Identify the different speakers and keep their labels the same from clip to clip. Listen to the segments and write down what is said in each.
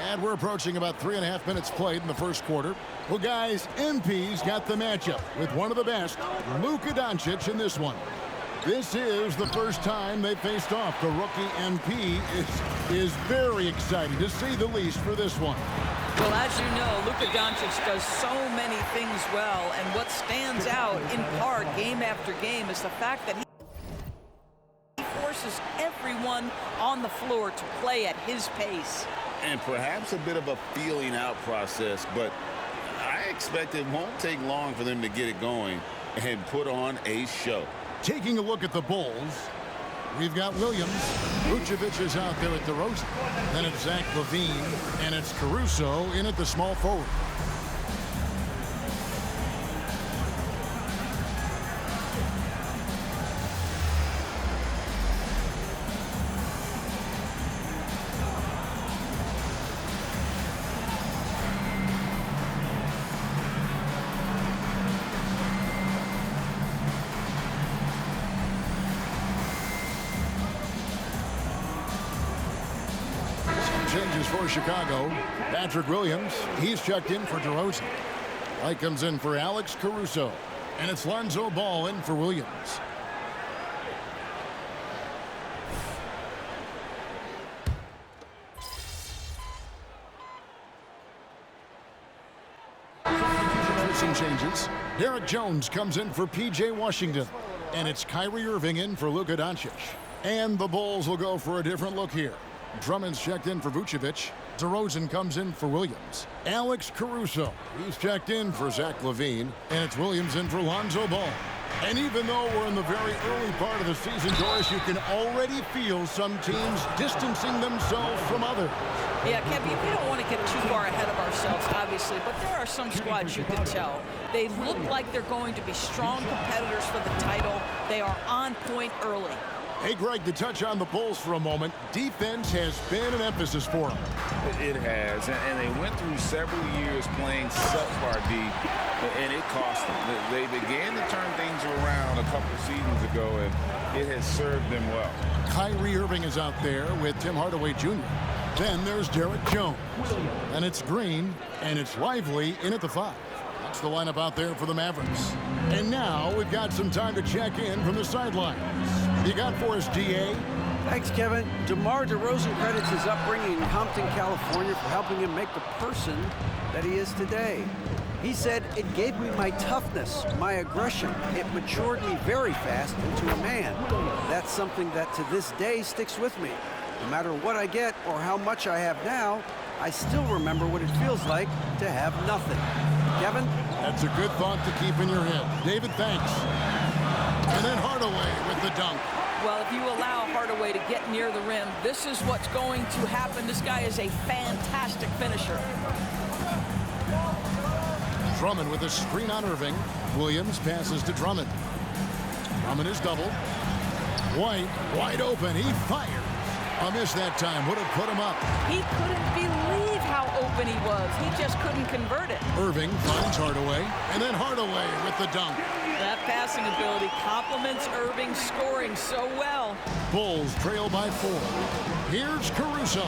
Speaker 1: And we're approaching about 3.5 minutes played in the first quarter. Well, guys, MP's got the matchup with one of the best, Luka Doncic, in this one. This is the first time they faced off. The rookie MP is very excited, to say the least, for this one.
Speaker 2: Well, as you know, Luka Doncic does so many things well, and what stands out in part game after game is the fact that he forces everyone on the floor to play at his pace.
Speaker 3: And perhaps a bit of a feeling out process, but I expect it won't take long for them to get it going and put on a show.
Speaker 1: Taking a look at the Bulls, we've got Williams. Vucevic is out there at DeRozan. Then it's Zach LaVine, and it's Caruso in at the small forward. Changes for Chicago. Patrick Williams, he's checked in for DeRozan. White comes in for Alex Caruso. And it's Lonzo Ball in for Williams. Some changes. Derek Jones comes in for P.J. Washington. And it's Kyrie Irving in for Luka Doncic. And the Bulls will go for a different look here. Drummond's checked in for Vucevic. DeRozan comes in for Williams. Alex Caruso, he's checked in for Zach LaVine. And it's Williams in for Lonzo Ball. And even though we're in the very early part of the season, Doris, you can already feel some teams distancing themselves from others.
Speaker 2: Yeah, Kevin, we don't want to get too far ahead of ourselves, obviously, but there are some squads you can tell. They look like they're going to be strong competitors for the title. They are on point early.
Speaker 1: Hey, Greg, to touch on the Bulls for a moment, defense has been an emphasis for them.
Speaker 4: It has, and they went through several years playing subpar D, and it cost them. They began to turn things around a couple of seasons ago, and it has served them well.
Speaker 1: Kyrie Irving is out there with Tim Hardaway Jr. Then there's Derek Jones. And it's Green, and it's Lively in at the 5. That's the lineup out there for the Mavericks. And now we've got some time to check in from the sidelines. You got for us, DA?
Speaker 5: Thanks, Kevin. DeMar DeRozan credits his upbringing in Compton, California for helping him make the person that he is today. He said, "It gave me my toughness, my aggression. It matured me very fast into a man. That's something that to this day sticks with me. No matter what I get or how much I have now, I still remember what it feels like to have nothing." Kevin?
Speaker 1: That's a good thought to keep in your head. David, thanks. And then Hardaway with the dunk.
Speaker 2: Well, if you allow Hardaway to get near the rim, this is what's going to happen. This guy is a fantastic finisher.
Speaker 1: Drummond with a screen on Irving. Williams passes to Drummond. Drummond is doubled. White, wide open. He fires. A miss that time. Would have put him up.
Speaker 2: He couldn't believe how open he was. He just couldn't convert it.
Speaker 1: Irving finds Hardaway. And then Hardaway with the dunk.
Speaker 2: That passing ability complements Irving scoring so well.
Speaker 1: Bulls trail by 4. Here's Caruso.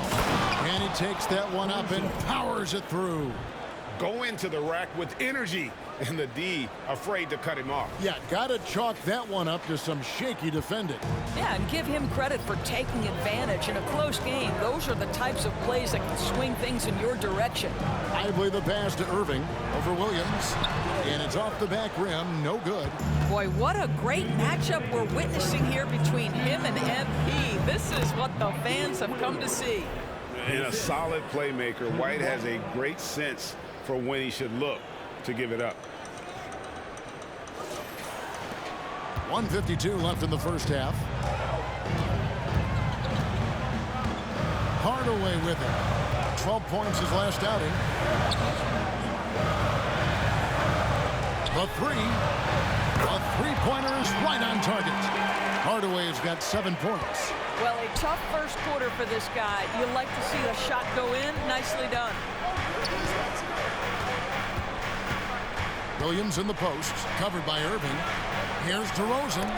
Speaker 1: And he takes that one up and powers it through.
Speaker 6: Go into the rack with energy, and the D afraid to cut him off.
Speaker 1: Yeah, gotta chalk that one up to some shaky defending.
Speaker 2: Yeah, and give him credit for taking advantage in a close game. Those are the types of plays that can swing things in your direction.
Speaker 1: Lively the pass to Irving over Williams. And it's off the back rim, no good.
Speaker 2: Boy, what a great matchup we're witnessing here between him and MP. This is what the fans have come to see.
Speaker 6: And a solid playmaker, White has a great sense for when he should look to give it up.
Speaker 1: 1:52 left in the first half. Hardaway with it. 12 points his last outing. The three-pointer is right on target. Hardaway's got 7 points.
Speaker 2: Well, a tough first quarter for this guy. You like to see the shot go in. Nicely done.
Speaker 1: Williams in the post, covered by Irving. Here's DeRozan.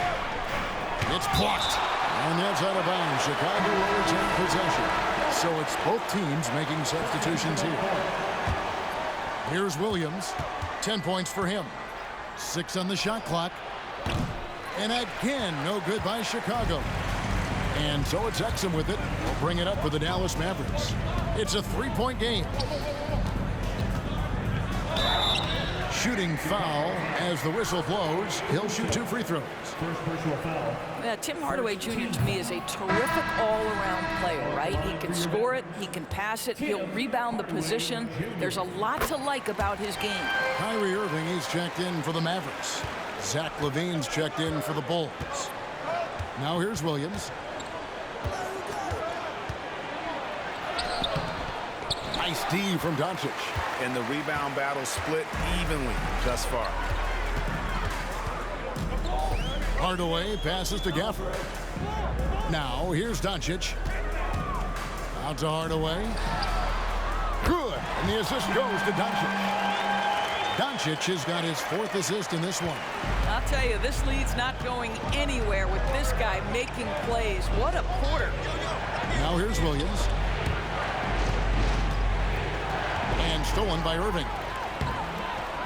Speaker 1: It's blocked. And that's out of bounds. Chicago will retain possession. So it's both teams making substitutions here. Here's Williams. 10 points for him. 6 on the shot clock. And again, no good by Chicago. And so it's Exum with it. We'll bring it up for the Dallas Mavericks. It's a 3-point game. Shooting foul as the whistle blows. He'll shoot 2 free throws.
Speaker 2: Yeah, Tim Hardaway Jr. to me is a terrific all-around player, right? He can score it, he can pass it, he'll rebound the position. There's a lot to like about his game.
Speaker 1: Kyrie Irving, he's checked in for the Mavericks. Zach LaVine's checked in for the Bulls. Now here's Williams. Nice D from Doncic.
Speaker 6: And the rebound battle split evenly thus far.
Speaker 1: Hardaway passes to Gafford. Now here's Doncic. Out to Hardaway. Good. And the assist goes to Doncic. Doncic has got his 4th assist in this one.
Speaker 2: I'll tell you, this lead's not going anywhere with this guy making plays. What a quarter.
Speaker 1: Now here's Williams. And stolen by Irving.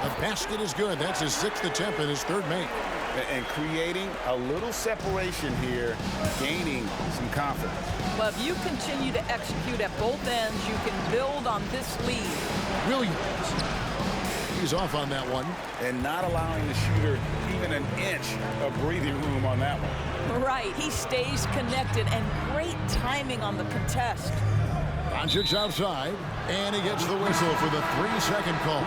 Speaker 1: The basket is good. That's his 6th attempt and his 3rd make.
Speaker 6: And creating a little separation here, gaining some confidence.
Speaker 2: Well, if you continue to execute at both ends, you can build on this lead.
Speaker 1: Williams. He's off on that one.
Speaker 6: And not allowing the shooter even an inch of breathing room on that one.
Speaker 2: Right. He stays connected, and great timing on the contest.
Speaker 1: Doncic outside, and he gets the whistle for the 3-second call.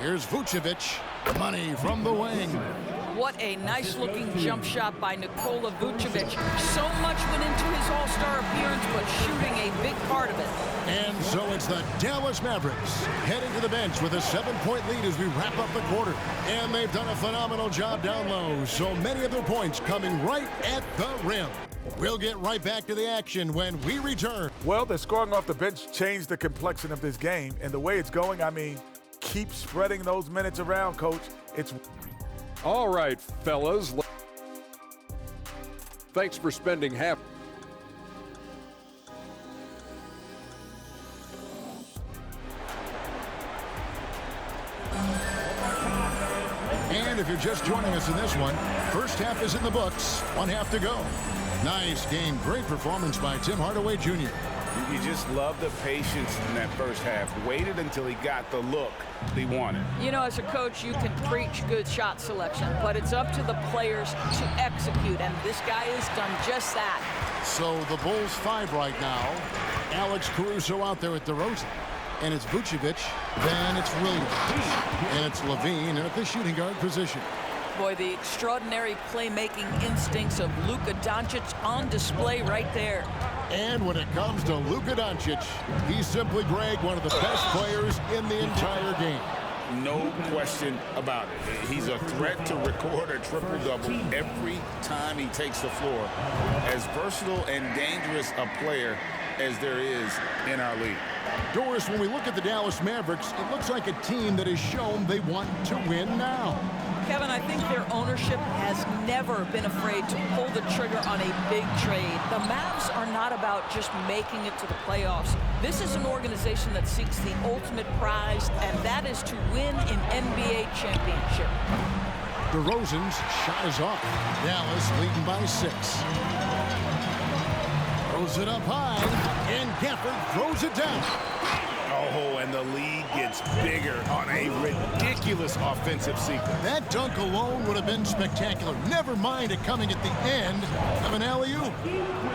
Speaker 1: Here's Vucevic. Money from the wing.
Speaker 2: What a nice-looking jump shot by Nikola Vucevic. So much went into his all-star appearance, but shooting a big part of it.
Speaker 1: And so it's the Dallas Mavericks heading to the bench with a 7-point lead as we wrap up the quarter. And they've done a phenomenal job down low. So many of their points coming right at the rim. We'll get right back to the action when we return.
Speaker 7: Well, the scoring off the bench changed the complexion of this game. And the way it's going, I mean, keep spreading those minutes around, Coach. It's...
Speaker 8: All right, fellas. Thanks for spending half.
Speaker 1: And if you're just joining us in this one, first half is in the books. 1 half to go. Nice game. Great performance by Tim Hardaway Jr.
Speaker 6: You just love the patience in that first half. Waited until he got the look he wanted.
Speaker 2: You know, as a coach, you can preach good shot selection, but it's up to the players to execute, and this guy has done just that.
Speaker 1: So the Bulls 5 right now. Alex Caruso out there at DeRozan. And it's Vucevic. Then it's Williams. And it's LaVine at the shooting guard position.
Speaker 2: Boy, the extraordinary playmaking instincts of Luka Doncic on display right there.
Speaker 1: And when it comes to Luka Doncic, he's simply, Greg, one of the best players in the entire game.
Speaker 3: No question about it. He's a threat to record a triple-double every time he takes the floor. As versatile and dangerous a player as there is in our league.
Speaker 1: Doris, when we look at the Dallas Mavericks, it looks like a team that has shown they want to win now.
Speaker 2: Kevin, I think their ownership has never been afraid to pull the trigger on a big trade. The Mavs are not about just making it to the playoffs. This is an organization that seeks the ultimate prize, and that is to win an NBA championship.
Speaker 1: DeRozan's shot is off. Dallas leading by 6. Throws it up high, and Gafford throws it down.
Speaker 6: Oh, and the lead gets bigger on a ridiculous offensive sequence.
Speaker 1: That dunk alone would have been spectacular. Never mind it coming at the end of an alley-oop.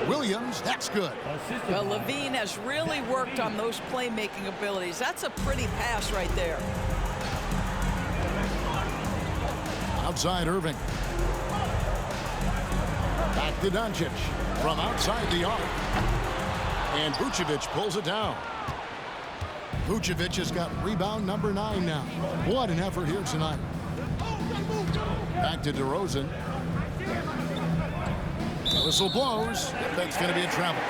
Speaker 1: Williams, that's good.
Speaker 2: Well, LaVine has really worked on those playmaking abilities. That's a pretty pass right there.
Speaker 1: Outside Irving. Back to Doncic from outside the arc. And Vucevic pulls it down. Vucevic has got rebound number 9 now. What an effort here tonight. Back to DeRozan. Whistle blows. That's going to be a travel.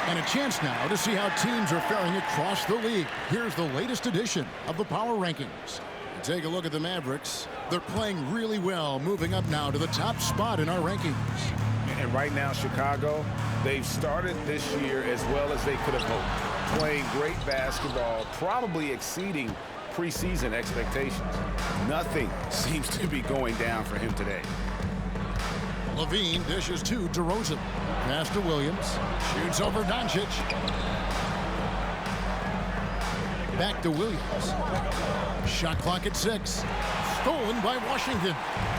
Speaker 1: And a chance now to see how teams are faring across the league. Here's the latest edition of the Power Rankings. Take a look at the Mavericks. They're playing really well, moving up now to the top spot in our rankings.
Speaker 6: And right now, Chicago, they've started this year as well as they could have hoped. Playing great basketball, probably exceeding preseason expectations. Nothing seems to be going down for him today.
Speaker 1: Levine dishes to DeRozan. Pass to Williams. Shoots over Doncic. Back to Williams. Shot clock at 6. Stolen by Washington.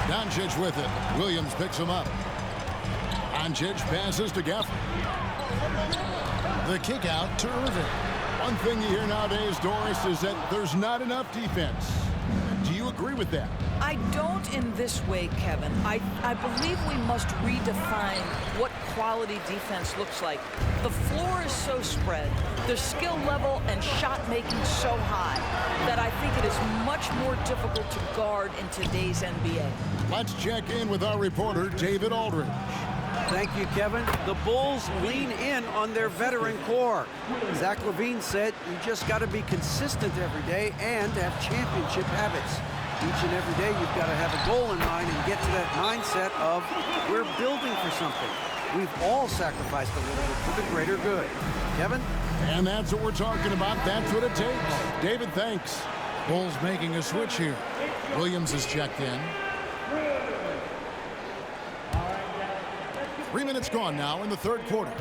Speaker 1: Doncic with it. Williams picks him up. Doncic passes to Gafford. The kick out to Irving. One thing you hear nowadays, Doris, is that there's not enough defense. Do you agree with that?
Speaker 2: I don't in this way, Kevin. I believe we must redefine what quality defense looks like. The floor is so spread, the skill level and shot making so high that I think it is much more difficult to guard in today's NBA.
Speaker 1: Let's check in with our reporter, David Aldridge.
Speaker 5: Thank you, Kevin. The Bulls lean in on their veteran core. Zach LaVine said you just got to be consistent every day and have championship habits. Each and every day you've got to have a goal in mind and get to that mindset of we're building for something. We've all sacrificed a little bit for the greater good. Kevin?
Speaker 1: And that's what we're talking about. That's what it takes. David, thanks. Bulls making a switch here. Williams is checked in. 3 minutes gone now in the third quarter.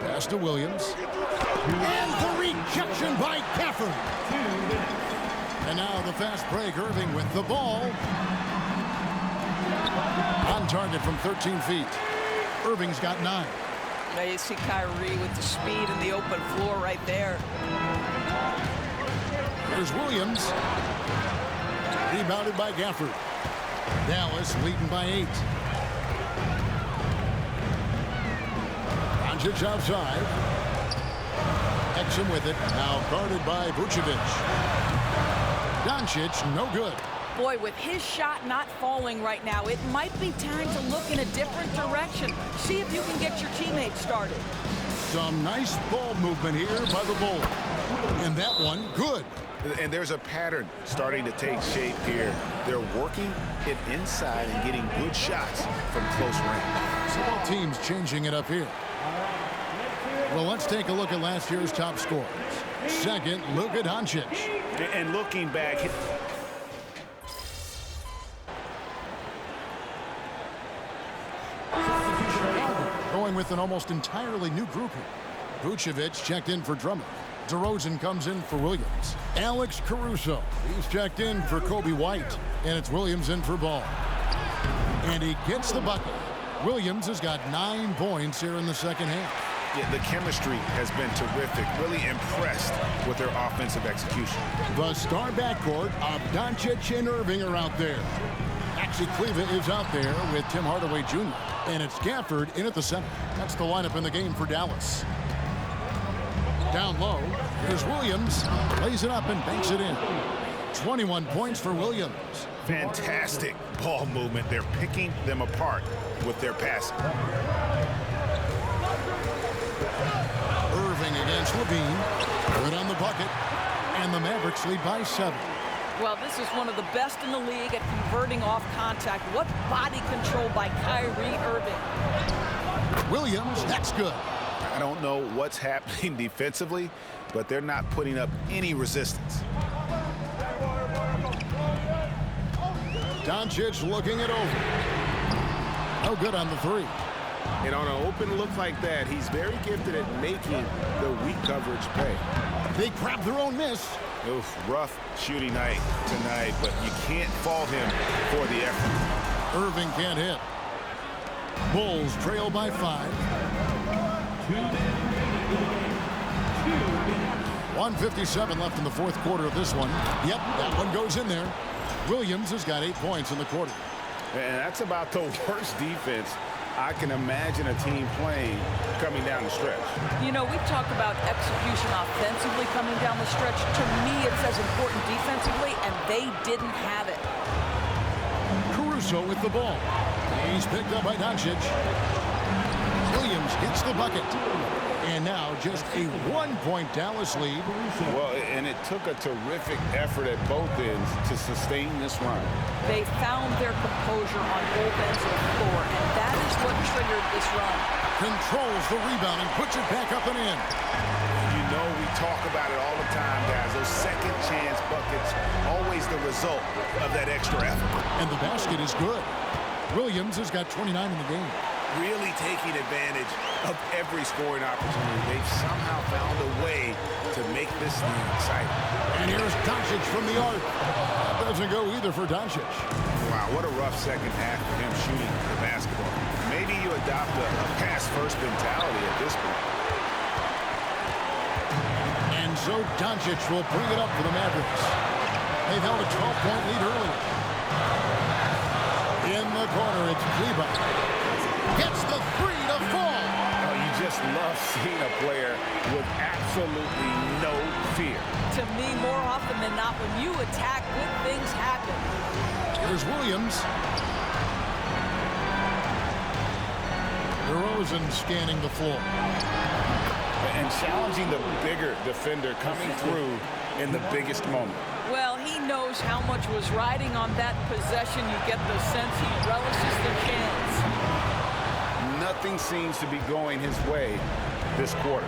Speaker 1: Pass to Williams. And the rejection by Gafford. And now the fast break. Irving with the ball. On target from 13 feet. Irving's got 9.
Speaker 2: Now you see Kyrie with the speed and the open floor right there.
Speaker 1: Here's Williams. Rebounded by Gafford. Dallas leading by 8. Doncic outside. Exum with it. Now guarded by Vucevic. Doncic, no good.
Speaker 2: Boy, with his shot not falling right now, it might be time to look in a different direction. See if you can get your teammates started.
Speaker 1: Some nice ball movement here by the Bulls. And that one, good.
Speaker 4: And there's a pattern starting to take shape here. They're working it inside and getting good shots from close range.
Speaker 1: So both teams changing it up here. Well, let's take a look at last year's top scorers. Second, Luka Doncic.
Speaker 6: And looking back,
Speaker 1: going with an almost entirely new group here. Vucevic checked in for Drummond. DeRozan comes in for Williams. Alex Caruso, he's checked in for Kobe White. And it's Williams in for Ball. And he gets the bucket. Williams has got 9 points here in the second half.
Speaker 4: Yeah, the chemistry has been terrific. Really impressed with their offensive execution.
Speaker 1: The star backcourt of Doncic and Irving are out there. Maxi Kleva is out there with Tim Hardaway Jr. And it's Gafford in at the center. That's the lineup in the game for Dallas. Down low, here's Williams. Lays it up and banks it in. 21 points for Williams.
Speaker 6: fantastic ball movement. They're picking them apart with their passing.
Speaker 1: Irving against Levine. Good on the bucket. And the Mavericks lead by 7.
Speaker 2: Well, this is one of the best in the league at converting off contact. What body control by Kyrie Irving.
Speaker 1: Williams, that's good.
Speaker 4: I don't know what's happening defensively, but they're not putting up any resistance.
Speaker 1: Doncic looking it over. No good on the 3.
Speaker 6: And on an open look like that, he's very gifted at making the weak coverage pay.
Speaker 1: They grab their own miss.
Speaker 6: Oof, rough shooting night tonight, but you can't fault him for the effort.
Speaker 1: Irving can't hit. Bulls trail by 5. 1:57 left in the fourth quarter of this one. Yep, that one goes in there. Williams has got 8 points in the quarter.
Speaker 6: And that's about the worst defense I can imagine a team playing coming down the stretch.
Speaker 2: You know, we talk about execution offensively coming down the stretch. To me, it's as important defensively, and they didn't have it.
Speaker 1: Caruso with the ball. He's picked up by Doncic. Williams hits the bucket. And now just a 1-point Dallas lead.
Speaker 3: Well, and it took a terrific effort at both ends to sustain this run.
Speaker 2: They found their composure on both ends of the floor, and that is what triggered this run.
Speaker 1: Controls the rebound and puts it back up and in.
Speaker 6: You know, we talk about it all the time, guys. Those second chance buckets, always the result of that extra effort.
Speaker 1: And the basket is good. Williams has got 29 in the game.
Speaker 6: Really taking advantage of every scoring opportunity. They've somehow found a way to make this thing exciting.
Speaker 1: And here's Doncic from the arc. That doesn't go either for Doncic.
Speaker 6: Wow, what a rough second half for him shooting the basketball. Maybe you adopt a pass-first mentality at this point.
Speaker 1: And so Doncic will bring it up for the Mavericks. They've held a 12-point lead earlier. In the corner, it's Kleba. Gets the three to fall.
Speaker 6: Oh, you just love seeing a player with absolutely no fear.
Speaker 2: To me, more often than not, when you attack, good things happen.
Speaker 1: Here's Williams. DeRozan scanning the floor.
Speaker 3: And challenging the bigger defender coming through in the biggest moment.
Speaker 2: Well, he knows how much was riding on that possession. You get the sense he relishes the chance.
Speaker 3: Nothing seems to be going his way this quarter.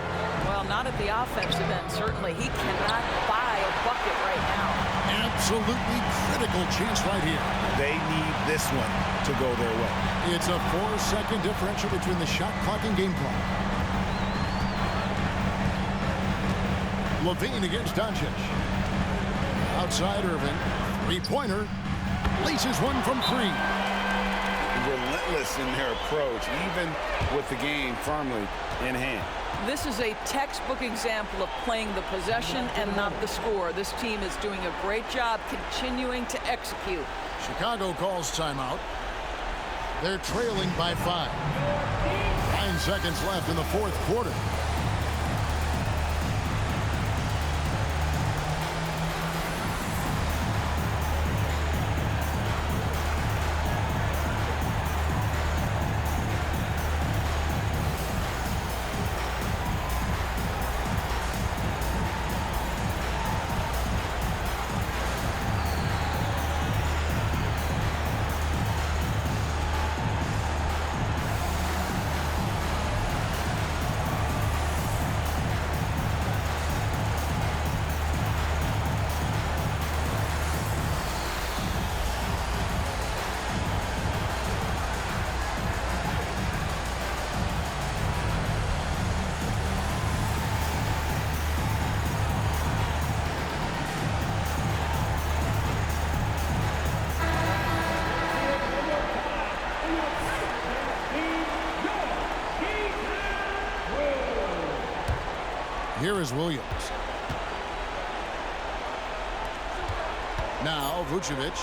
Speaker 2: Well, not at the offensive end, certainly. He cannot buy a bucket right now.
Speaker 1: Absolutely critical chance right here.
Speaker 6: They need this one to go their way.
Speaker 1: It's a 4-second differential between the shot clock and game clock. Levine against Doncic. Outside Irving. Three-pointer. Laces one from three.
Speaker 3: Relentless in their approach, even with the game firmly in hand.
Speaker 2: This is a textbook example of playing the possession and not the score. This team is doing a great job continuing to execute.
Speaker 1: Chicago calls timeout. They're trailing by 5. 9 seconds left in the fourth quarter. Here is Williams. Now Vucevic.